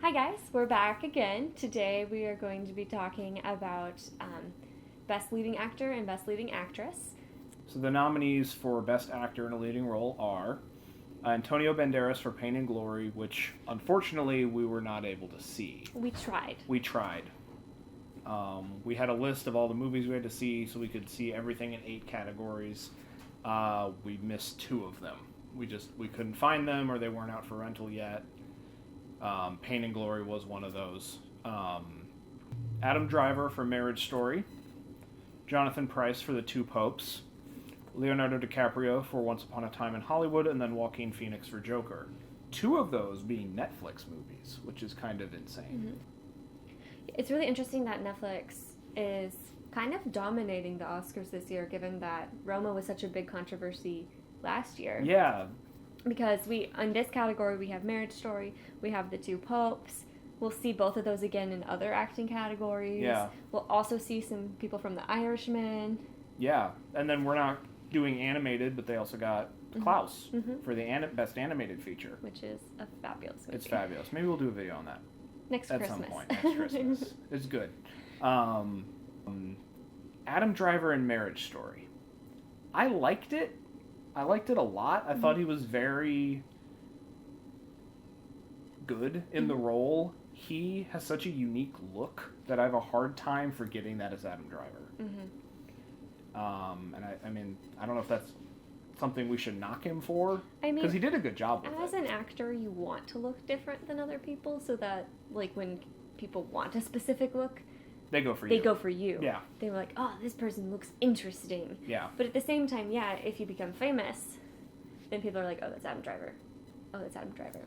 Hi guys, we're back again. Today we are going to be talking about Best Leading Actor and Best Leading Actress. So the nominees for Best Actor in a Leading Role are Antonio Banderas for Pain and Glory, which unfortunately we were not able to see. We tried. We had a list of all the movies we had to see so we could see everything in 8 categories. We missed 2 of them. We couldn't find them or they weren't out for rental yet. Pain and Glory was one of those. Adam Driver for Marriage Story. Jonathan Pryce for The Two Popes. Leonardo DiCaprio for Once Upon a Time in Hollywood, and then Joaquin Phoenix for Joker. 2 of those being Netflix movies, which is kind of insane. Mm-hmm. It's really interesting that Netflix is kind of dominating the Oscars this year, given that Roma was such a big controversy last year. Yeah. Because in this category, we have Marriage Story, we have The Two Popes. We'll see both of those again in other acting categories. Yeah. We'll also see some people from The Irishman. Yeah, and then we're not doing animated, but they also got Klaus for the Best Animated Feature. Which is a fabulous movie. It's fabulous. Maybe we'll do a video on that. Next at Christmas. some point. Next Christmas. It's good. Adam Driver in Marriage Story. I liked it. I liked it a lot. I thought he was very good in the role. He has such a unique look that I have a hard time forgetting that as Adam Driver. And I don't know if that's something we should knock him for. Because he did a good job with it. As an actor, you want to look different than other people so that, like, when people want a specific look, they go for you. Yeah. They were like, oh, this person looks interesting. Yeah. But at the same time, yeah, if you become famous, then people are like, oh, that's Adam Driver. Oh, that's Adam Driver.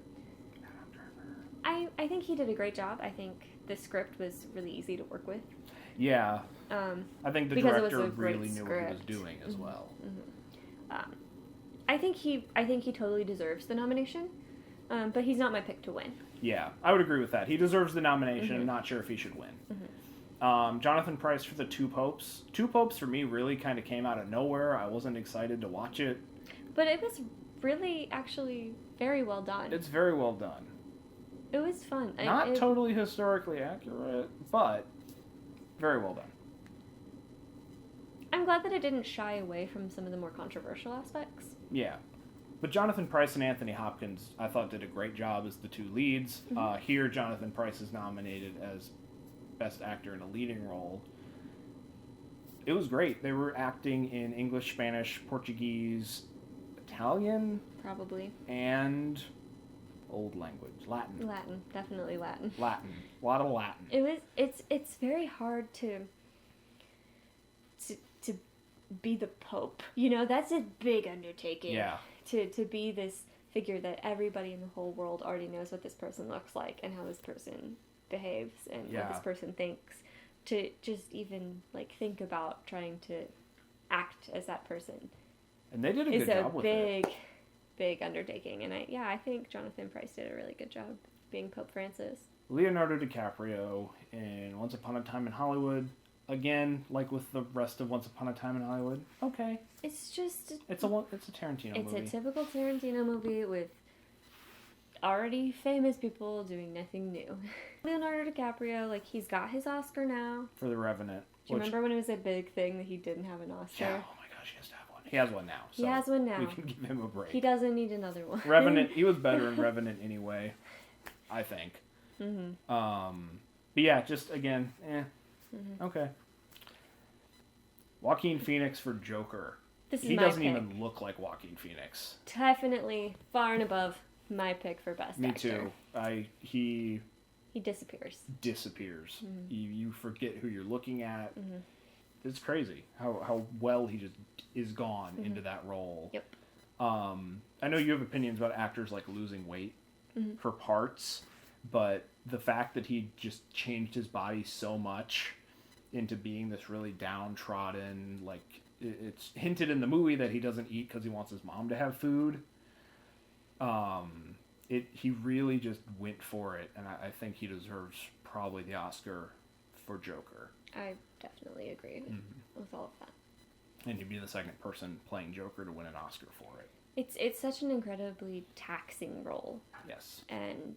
I think he did a great job. I think the script was really easy to work with. Yeah. I think the director really knew what he was doing as well. I think he totally deserves the nomination, but he's not my pick to win. Yeah, I would agree with that. He deserves the nomination. Not sure if he should win. Jonathan Pryce for The Two Popes. Two Popes for me really kind of came out of nowhere. I wasn't excited to watch it. But it was really actually very well done. It's very well done. It was fun. Not totally historically accurate, but very well done. I'm glad that it didn't shy away from some of the more controversial aspects. Yeah. But Jonathan Pryce and Anthony Hopkins, I thought, did a great job as the 2 leads. Here, Jonathan Pryce is nominated as Best Actor in a Leading Role. It was great. They were acting in English, Spanish, Portuguese, Italian. Probably. And old language. Latin. Latin. Definitely Latin. Latin. A lot of Latin. It's very hard to be the Pope. You know, that's a big undertaking. Yeah. To be this figure that everybody in the whole world already knows what this person looks like and how this person behaves and what this person thinks. To just even, like, think about trying to act as that person. And they did a good job with it. Big undertaking. And I think Jonathan Pryce did a really good job being Pope Francis. Leonardo DiCaprio in Once Upon a Time in Hollywood. Again, like with the rest of Once Upon a Time in Hollywood. Okay. It's just... It's a Tarantino movie. It's a typical Tarantino movie with already famous people doing nothing new. Leonardo DiCaprio, like, he's got his Oscar now. For The Revenant. Do you remember when it was a big thing that he didn't have an Oscar? Yeah, oh my gosh, he has to have one. He has one now. So he has one now. We can give him a break. He doesn't need another one. Revenant, he was better in Revenant anyway, I think. But yeah, just again, okay. Joaquin Phoenix for Joker. He doesn't even look like Joaquin Phoenix. Definitely far and above my pick for Best Actor. Me too. He disappears. You forget who you're looking at. It's crazy how well he just is gone into that role. Yep. I know you have opinions about actors like losing weight for parts, but the fact that he just changed his body so much into being this really downtrodden, like, it's hinted in the movie that he doesn't eat because he wants his mom to have food. He really just went for it, and I think he deserves probably the Oscar for Joker. I definitely agree with all of that. And he'd be the second person playing Joker to win an Oscar for it. It's such an incredibly taxing role. Yes. And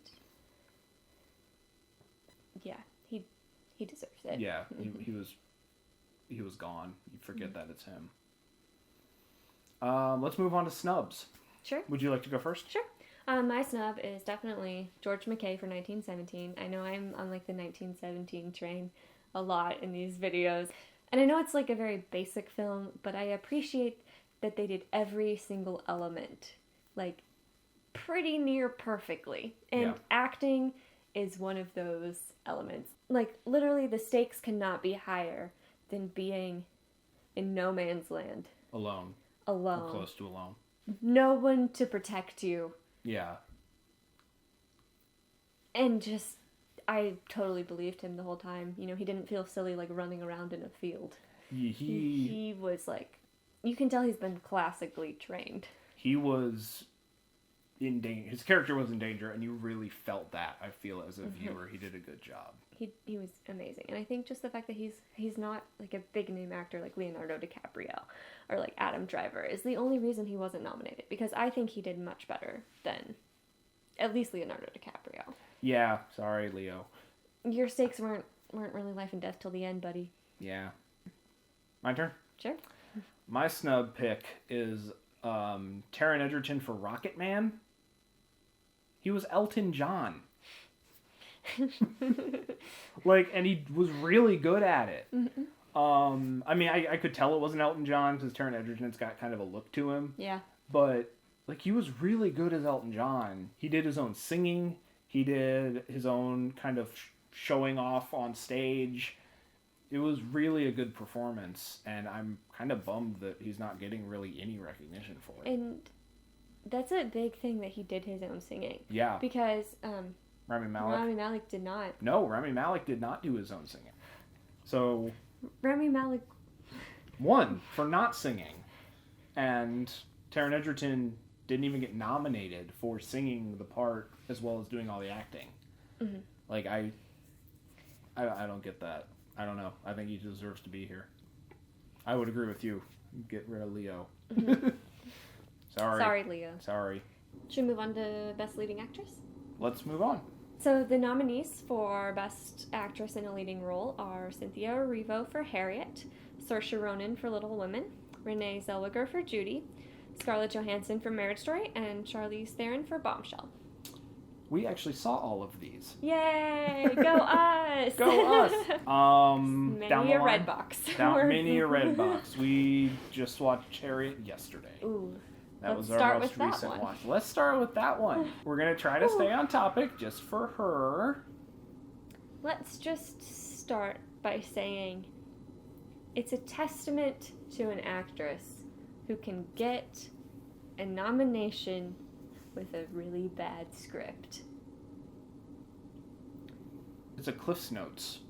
he deserves it. Yeah, he was gone. You forget that it's him. Let's move on to snubs. Sure. Would you like to go first? Sure. My snub is definitely George McKay for 1917. I know I'm on like the 1917 train a lot in these videos. And I know it's like a very basic film, but I appreciate that they did every single element like pretty near perfectly. And acting is one of those elements. Like literally the stakes cannot be higher than being in no man's land. Alone. Alone. Or close to alone. No one to protect you. Yeah. And just, I totally believed him the whole time. You know, he didn't feel silly like running around in a field. He was like, you can tell he's been classically trained. He was in danger. His character was in danger, and you really felt that, I feel, as a viewer. He did a good job. He was amazing. And I think just the fact that he's not like a big name actor like Leonardo DiCaprio or like Adam Driver is the only reason he wasn't nominated, because I think he did much better than at least Leonardo DiCaprio. Yeah, sorry, Leo. Your stakes weren't really life and death till the end, buddy. Yeah. My turn? Sure. My snub pick is Taron Egerton for Rocket Man. He was Elton John. And he was really good at it. Mm-hmm. I mean, I could tell it wasn't Elton John because Taron Egerton's got kind of a look to him. Yeah. But, like, he was really good as Elton John. He did his own singing. He did his own kind of showing off on stage. It was really a good performance, and I'm kind of bummed that he's not getting really any recognition for it. And that's a big thing that he did his own singing. Yeah. Because Rami Malek did not. No, Rami Malek did not do his own singing. So Rami Malek won for not singing. And Taron Egerton didn't even get nominated for singing the part as well as doing all the acting. Mm-hmm. Like, I don't get that. I don't know. I think he deserves to be here. I would agree with you. Get rid of Leo. Mm-hmm. Sorry, Leo. Sorry. Should we move on to Best Leading Actress? Let's move on. So the nominees for Best Actress in a Leading Role are Cynthia Erivo for Harriet, Saoirse Ronan for Little Women, Renee Zellweger for Judy, Scarlett Johansson for Marriage Story, and Charlize Theron for Bombshell. We actually saw all of these. Yay! Go us! Go us! Many a red box. Many a red box. We just watched Harriet yesterday. Ooh. That was our most recent watch. Let's start with that one. We're going to try to stay on topic just for her. Let's just start by saying it's a testament to an actress who can get a nomination with a really bad script. It's a Cliff's Notes.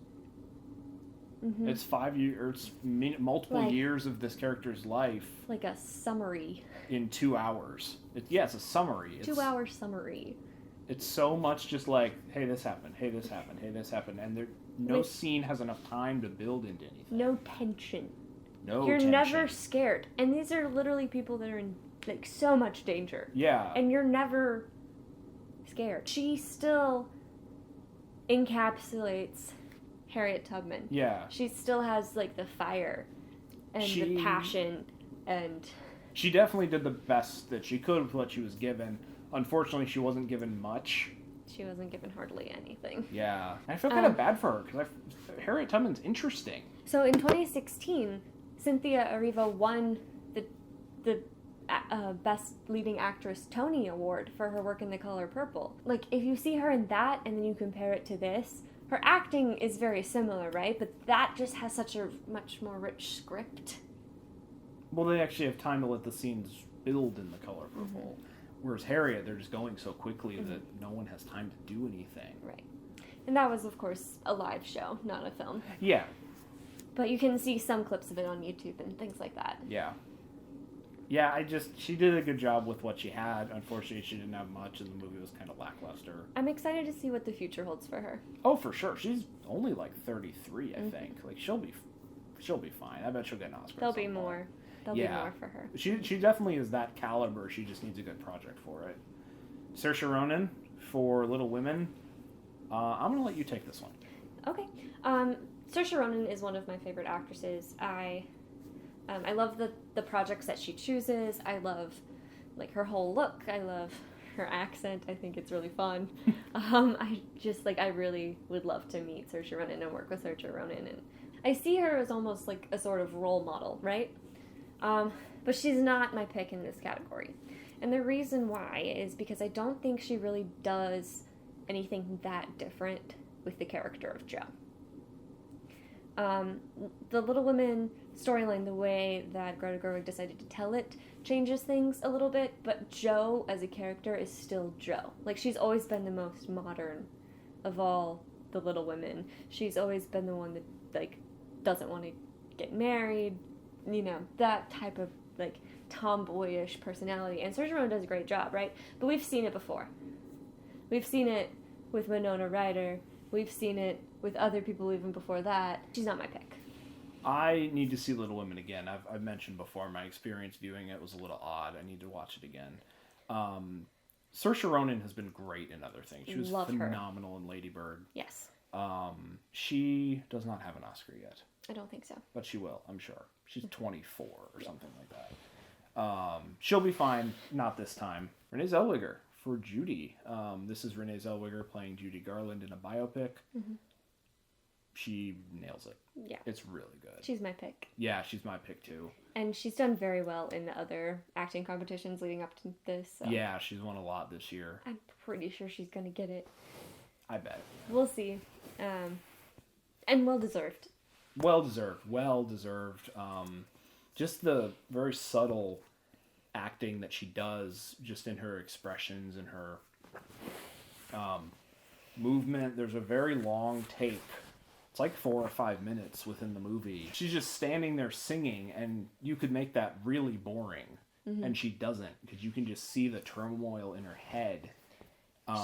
Mm-hmm. It's 5 years, multiple years of this character's life. Like a summary. In 2 hours. It's a summary. 2 hour summary. It's so much just like, hey, this happened, hey, this happened, hey, this happened. And no scene has enough time to build into anything. No tension. You're never scared. And these are literally people that are in like so much danger. Yeah. And you're never scared. She still encapsulates Harriet Tubman. Yeah. She still has like the fire and the passion, and she definitely did the best that she could with what she was given. Unfortunately, she wasn't given much. She wasn't given hardly anything. Yeah. I feel kind of bad for her because Harriet Tubman's interesting. So in 2016, Cynthia Erivo won the Best Leading Actress Tony Award for her work in The Color Purple. Like, if you see her in that and then you compare it to this, her acting is very similar, right? But that just has such a much more rich script. Well, they actually have time to let the scenes build in The Color Purple. Mm-hmm. Whereas Harriet, they're just going so quickly that no one has time to do anything. Right. And that was, of course, a live show, not a film. Yeah. But you can see some clips of it on YouTube and things like that. Yeah. Yeah, she did a good job with what she had. Unfortunately, she didn't have much, and the movie was kind of lackluster. I'm excited to see what the future holds for her. Oh, for sure. She's only like 33, I think. Like, she'll be fine. I bet she'll get an Oscar. There'll be more. There'll be more for her. She definitely is that caliber. She just needs a good project for it. Saoirse Ronan for Little Women. I'm going to let you take this one. Okay. Saoirse Ronan is one of my favorite actresses. I love the projects that she chooses. I love, like, her whole look. I love her accent. I think it's really fun. I really would love to meet Saoirse Ronan and work with Saoirse Ronan. And I see her as almost like a sort of role model, right? But she's not my pick in this category. And the reason why is because I don't think she really does anything that different with the character of Jo. The Little Women storyline, the way that Greta Gerwig decided to tell it, changes things a little bit, but Jo as a character is still Jo. Like, she's always been the most modern of all the Little Women. She's always been the one that, like, doesn't want to get married, you know, that type of, like, tomboyish personality. And Saoirse Ronan does a great job, right? But we've seen it before. We've seen it with Winona Ryder. We've seen it with other people even before that. She's not my pick. I need to see Little Women again. I've mentioned before my experience viewing it was a little odd. I need to watch it again. Saoirse Ronan has been great in other things. She was phenomenal in Lady Bird. Yes. She does not have an Oscar yet. I don't think so. But she will, I'm sure. She's 24 or something like that. She'll be fine. Not this time. Renee Zellweger for Judy. This is Renee Zellweger playing Judy Garland in a biopic. Mm-hmm. She nails it. Yeah. It's really good. She's my pick. Yeah, she's my pick too. And she's done very well in the other acting competitions leading up to this. So. Yeah, she's won a lot this year. I'm pretty sure she's going to get it. I bet. We'll see. And well deserved. Well deserved. Just the very subtle acting that she does, just in her expressions and her movement. There's a very long take. It's like 4 or 5 minutes within the movie. She's just standing there singing, and you could make that really boring. Mm-hmm. And she doesn't, because you can just see the turmoil in her head.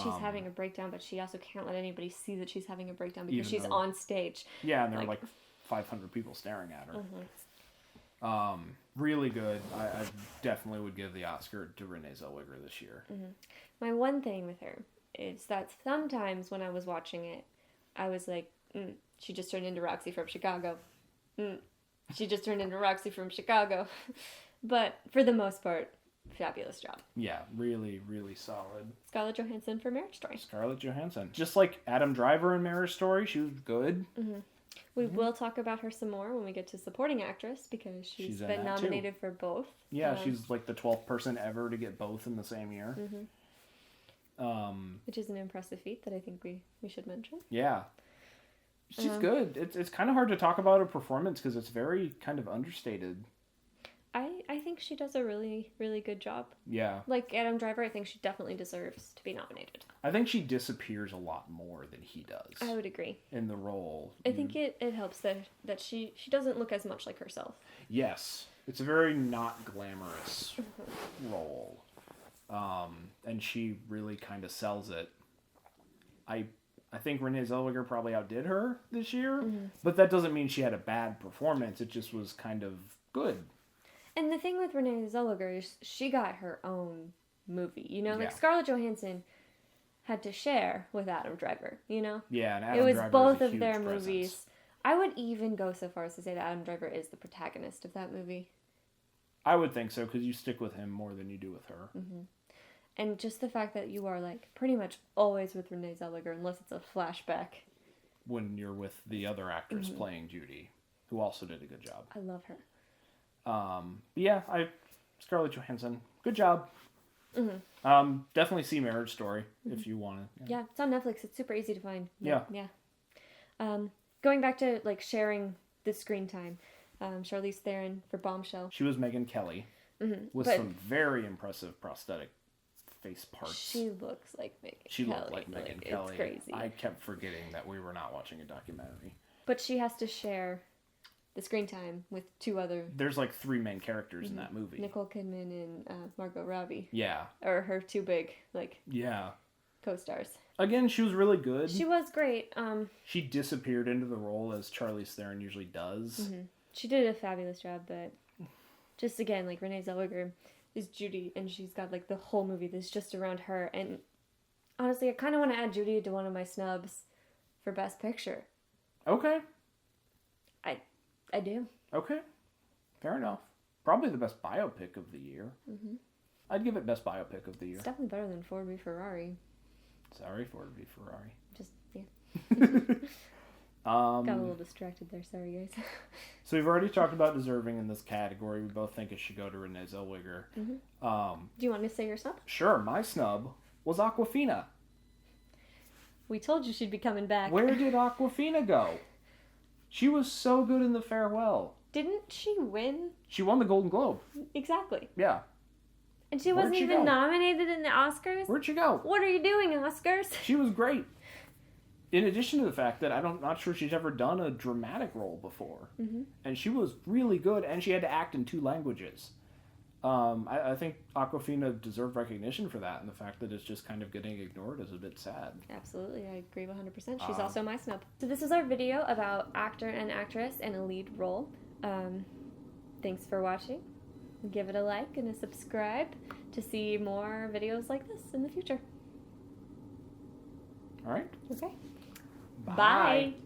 She's having a breakdown, but she also can't let anybody see that she's having a breakdown because she's on stage. Yeah, and there are like 500 people staring at her. Mm-hmm. Really good. I definitely would give the Oscar to Renee Zellweger this year. Mm-hmm. My one thing with her is that sometimes when I was watching it, I was like, she just turned into Roxy from Chicago. She just turned into Roxy from Chicago. But for the most part, fabulous job. Yeah, really, really solid. Scarlett Johansson for Marriage Story. Scarlett Johansson. Just like Adam Driver in Marriage Story, she was good. Mm-hmm. We will talk about her some more when we get to supporting actress, because she's been nominated for both. Yeah, she's like the 12th person ever to get both in the same year. Mm-hmm. Which is an impressive feat that I think we should mention. Yeah. She's good. It's kind of hard to talk about her performance because it's very kind of understated. I think she does a really, really good job. Yeah. Like Adam Driver, I think she definitely deserves to be nominated. I think she disappears a lot more than he does. I would agree. In the role. I think it helps that she doesn't look as much like herself. Yes. It's a very not glamorous role. And she really kind of sells it. I think Renee Zellweger probably outdid her this year, but that doesn't mean she had a bad performance. It just was kind of good. And the thing with Renee Zellweger is she got her own movie. You know, like Scarlett Johansson had to share with Adam Driver, you know? Yeah, and Adam Driver. It was Driver both of their presence. movies. I would even go so far as to say that Adam Driver is the protagonist of that movie. I would think so, because you stick with him more than you do with her. Mm-hmm. And just the fact that you are, like, pretty much always with Renee Zellweger, unless it's a flashback. When you're with the other actress playing Judy, who also did a good job. I love her. Scarlett Johansson, good job. Mm-hmm. Definitely see Marriage Story if you want to. Yeah, it's on Netflix. It's super easy to find. Yeah. Going back to, like, sharing the screen time, Charlize Theron for Bombshell. She was Megyn Kelly with some very impressive prosthetic face parts. She looks like Megyn Kelly. She looked like Megyn Kelly. It's crazy. I kept forgetting that we were not watching a documentary. But she has to share the screen time with two other... There's like 3 main characters in that movie. Nicole Kidman and Margot Robbie. Yeah. Or her 2 big, like... Yeah. Co-stars. Again, she was really good. She was great. She disappeared into the role as Charlize Theron usually does. Mm-hmm. She did a fabulous job, but just again, like, Renee Zellweger is Judy, and she's got, like, the whole movie that's just around her. And honestly, I kind of want to add Judy to one of my snubs for Best Picture. Okay. I do. Okay. Fair enough. Probably the best biopic of the year. Mm-hmm. I'd give it best biopic of the year. It's definitely better than Ford v Ferrari. Sorry, Ford v Ferrari. Just, yeah. Got a little distracted there. Sorry, guys. So we've already talked about deserving in this category. We both think it should go to Renee Zellweger. Mm-hmm. Do you want me to say your snub? Sure. My snub was Awkwafina. We told you she'd be coming back. Where did Awkwafina go? She was so good in The Farewell. Didn't she win? She won the Golden Globe. Exactly. Yeah. And she wasn't even nominated in the Oscars? Where'd she go? What are you doing, Oscars? She was great. In addition to the fact that I'm not sure she's ever done a dramatic role before. Mm-hmm. And she was really good, and she had to act in 2 languages. I think Awkwafina deserved recognition for that, and the fact that it's just kind of getting ignored is a bit sad. Absolutely, I agree 100%. She's also my snub. So this is our video about actor and actress in a lead role. Thanks for watching. Give it a like and a subscribe to see more videos like this in the future. All right. Okay. Bye. Bye.